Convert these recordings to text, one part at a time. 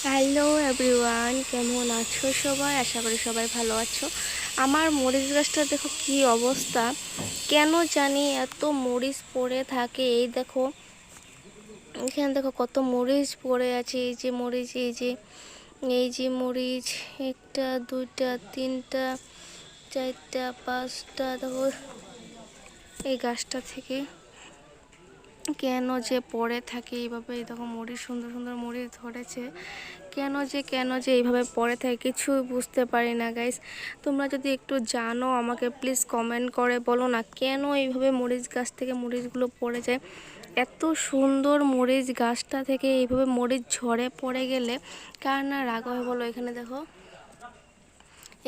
Hello everyone, কেমন আছো সবাই? আশা করি সবাই ভালো আছো। আমার মরিচ গাছটা দেখো কি অবস্থা, কেন জানি এত মরিচ পড়ে থাকে। এই দেখো, এখানে দেখো কত মরিচ পড়ে আছে। এই যে মরিচ, এই যে মরিচ, একটা দুইটা তিনটা চারটা পাঁচটা, দেখো এই গাছটা থেকে কেন যে পড়ে থাকে এইভাবে। এই দেখো মরিচ, সুন্দর সুন্দর মরিচ ধরেছে, কেন যে এইভাবে পড়ে থাকে কিছুই বুঝতে পারি না গাইস। তোমরা যদি একটু জানো আমাকে প্লিজ কমেন্ট করে বলো না, কেন এইভাবে মরিচ গাছ থেকে মরিচগুলো পড়ে যায়। এত সুন্দর মরিচ গাছটা থেকে এইভাবে মরিচ ঝরে পড়ে গেলে কার না রাগ হয় বলো। এখানে দেখো,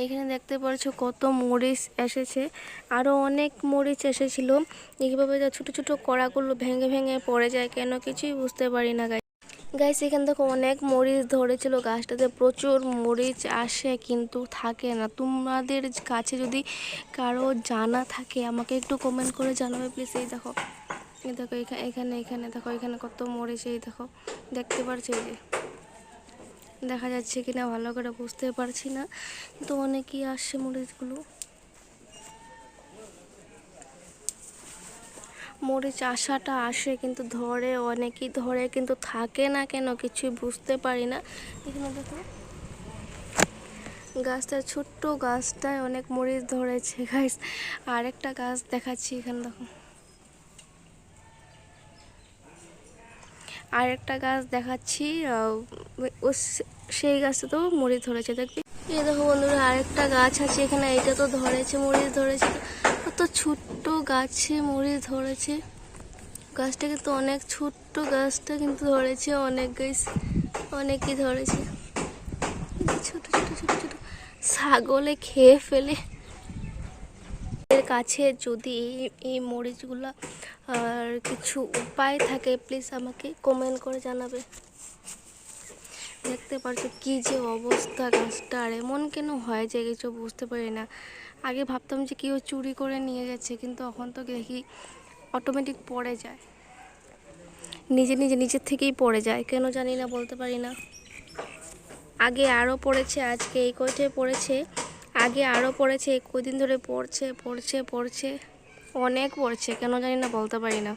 এখানে দেখতে পাচ্ছ কত মরিচ এসেছে, আরও অনেক মরিচ এসেছিল। এইভাবে ছোট ছোট কড়াগুলো ভেঙে ভেঙে পড়ে যায়, কেন কিছুই বুঝতে পারি না গাইস। এখানে দেখো অনেক মরিচ ধরেছিল গাছটাতে, প্রচুর মরিচ আসে কিন্তু থাকে না। তোমাদের কাছে যদি কারো জানা থাকে আমাকে একটু কমেন্ট করে জানাবে প্লিজ। এই দেখো এখানে এখানে দেখো, এখানে কত মরিচ। এই দেখো, দেখতে পারছো? এই যে দেখা যাচ্ছে কিনা ভালো করে বুঝতে পারছি না, কিন্তু অনেকই আসছে মরিচগুলো। মরিচ আসাটা আসে কিন্তু ধরে, অনেকই ধরে কিন্তু থাকে না, কেন কিছুই বুঝতে পারি না। এখানে দেখো গাছটা, ছোট্ট গাছটায় অনেক মরিচ ধরেছে গাইস। আরেকটা গাছ দেখাচ্ছি, এখানে দেখো আরেকটা গাছ দেখাচ্ছি। সেই গাছটা তো মরিচ ধরেছে, দেখবি। এই দেখো বন্ধুরা, আরেকটা গাছ আছে এখানে, এটা তো ধরেছে, মরিচ ধরেছে। কত ছোট্ট গাছে মরিচ ধরেছে। গাছটা কিন্তু অনেক ছোট্ট, গাছটা কিন্তু ধরেছে অনেক গাছ, অনেকই ধরেছে। ছোট ছোট ছোট ছোট, ছাগলে খেয়ে ফেলে। এর কাছে যদি এই মরিচগুলো আর কিছু উপায় থাকে প্লিজ আমাকে কমেন্ট করে জানাবে। দেখতে পারছো কি যে অবস্থা গাছটার, এমন কেন হয় যে কিছু বুঝতে পারি না। আগে ভাবতাম যে কেউ চুরি করে নিয়ে গেছে, কিন্তু এখন তো দেখি অটোমেটিক পড়ে যায়, নিজের থেকেই পড়ে যায়, কেন জানি না, বলতে পারি না। আগে আরও পড়েছে, আজকে এই কয়টায় পড়েছে, আগে আরও পড়েছে, এই কদিন ধরে পড়ছে পড়ছে পড়ছে, অনেক পড়ছে, কেন জানি না, বলতে পারি না।